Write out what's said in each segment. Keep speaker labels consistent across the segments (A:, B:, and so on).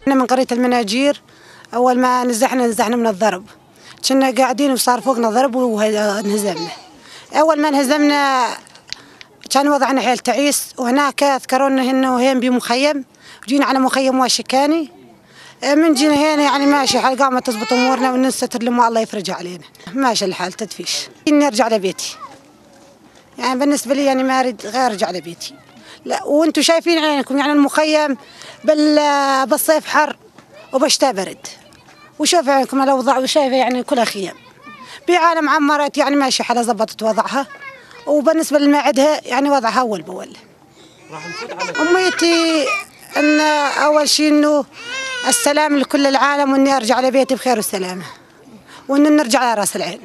A: احنا من قرية المناجير. أول ما نزحنا من الضرب، كنا قاعدين وصار فوقنا ضرب وانهزمنا. أول ما انهزمنا كان وضعنا حيل تعيس، وهناك ذكرونا إنه هين بمخيم، وجينا على مخيم واشكاني. من جينا هنا يعني ماشي حال قامت تزبط أمورنا ونستر لما الله يفرج علينا. ماشي الحال تدفيش. إني أرجع لبيتي. يعني بالنسبة لي يعني ما أريد غير أرجع لبيتي. لا وأنتم شايفين عينكم يعني المخيم بالصيف حر وبشتاء برد. وشوف عينكم الأوضاع وشايفة يعني كلها خيام. بعالم عمرت يعني ماشي حالها ضبطت وضعها. وبالنسبة للمعدها يعني وضعها أول بأول. أمنيتي أن أول شيء إنه السلام لكل العالم، وإني أرجع لبيتي بخير وسلامة، وإن نرجع على رأس العين.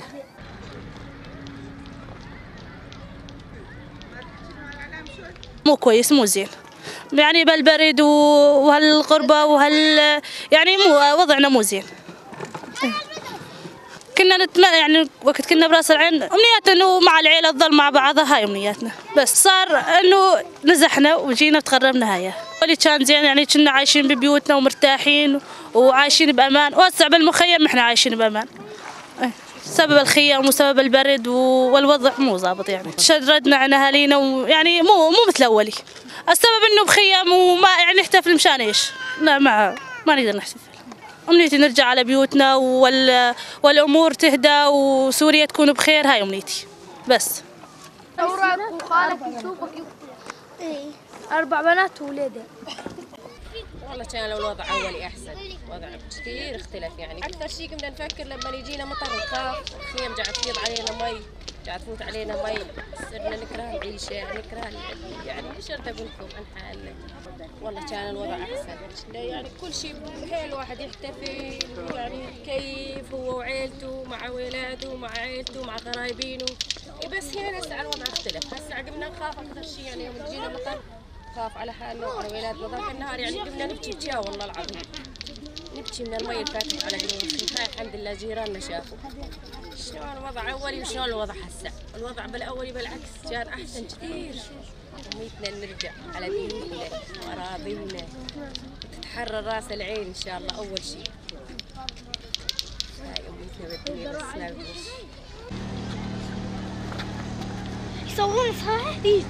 B: مو كويس، مو زين يعني، بالبرد وهالغربة يعني مو وضعنا مو زين. كنا نتمنى يعني وقت كنا براس العين أمنياتنا إنه مع العيلة تظل مع بعضها، هاي أمنياتنا. بس صار إنه نزحنا وجينا تغربنا هاي. اللي كان زين يعني كنا عايشين ببيوتنا ومرتاحين وعايشين بأمان، وهسه بالمخيم إحنا عايشين بأمان. سبب الخيام وسبب البرد والوضع مو ضابط يعني. شردنا عن أهالينا ويعني مو مثل أولي. السبب إنه بخيام وما يعني نحتفل مشان إيش؟ لا ما نقدر نحتفل. أمنيتي نرجع على بيوتنا والأمور تهدى وسوريا تكون بخير، هاي أمنيتي بس.
C: أوراق وخالك يشوفك. إيه 4 بنات وولادين.
D: والله كان لو الوضع أولي أحسن، وضع كثير اختلف يعني. أكثر شيء كنا نفكر لما يجينا مطر نخاف، خيم قاعد تفيض علينا مي، قاعد تفوت علينا مي، صرنا نكره العيشة، نكره يعني ايش اقول لكم عن حالنا. والله كان الوضع أحسن، يعني كل شيء حيل الواحد يحتفل يعني كيف هو وعيلته مع ولاده مع عيلته مع قرايبينه. بس هنا هسه الوضع اختلف، هسه قمنا نخاف أكثر شيء يعني يوم تجينا مطر نخاف على حالنا وعلى ولادنا. ضاق النهار يعني قمنا نبكي بكيا والله العظيم، نبكي من المي الفاتت على قلوبنا. هاي الحمد لله جيراننا شافوا شلون الوضع أولي وشلون الوضع هسه. الوضع بالأولي بالعكس كان أحسن كثير. أمنيتنا نرجع على بيوتنا وأراضينا، تتحرر راس العين إن شاء الله أول شيء. هاي أمنيتنا بالدنيا بس لا
C: يصورون صحيح هيك.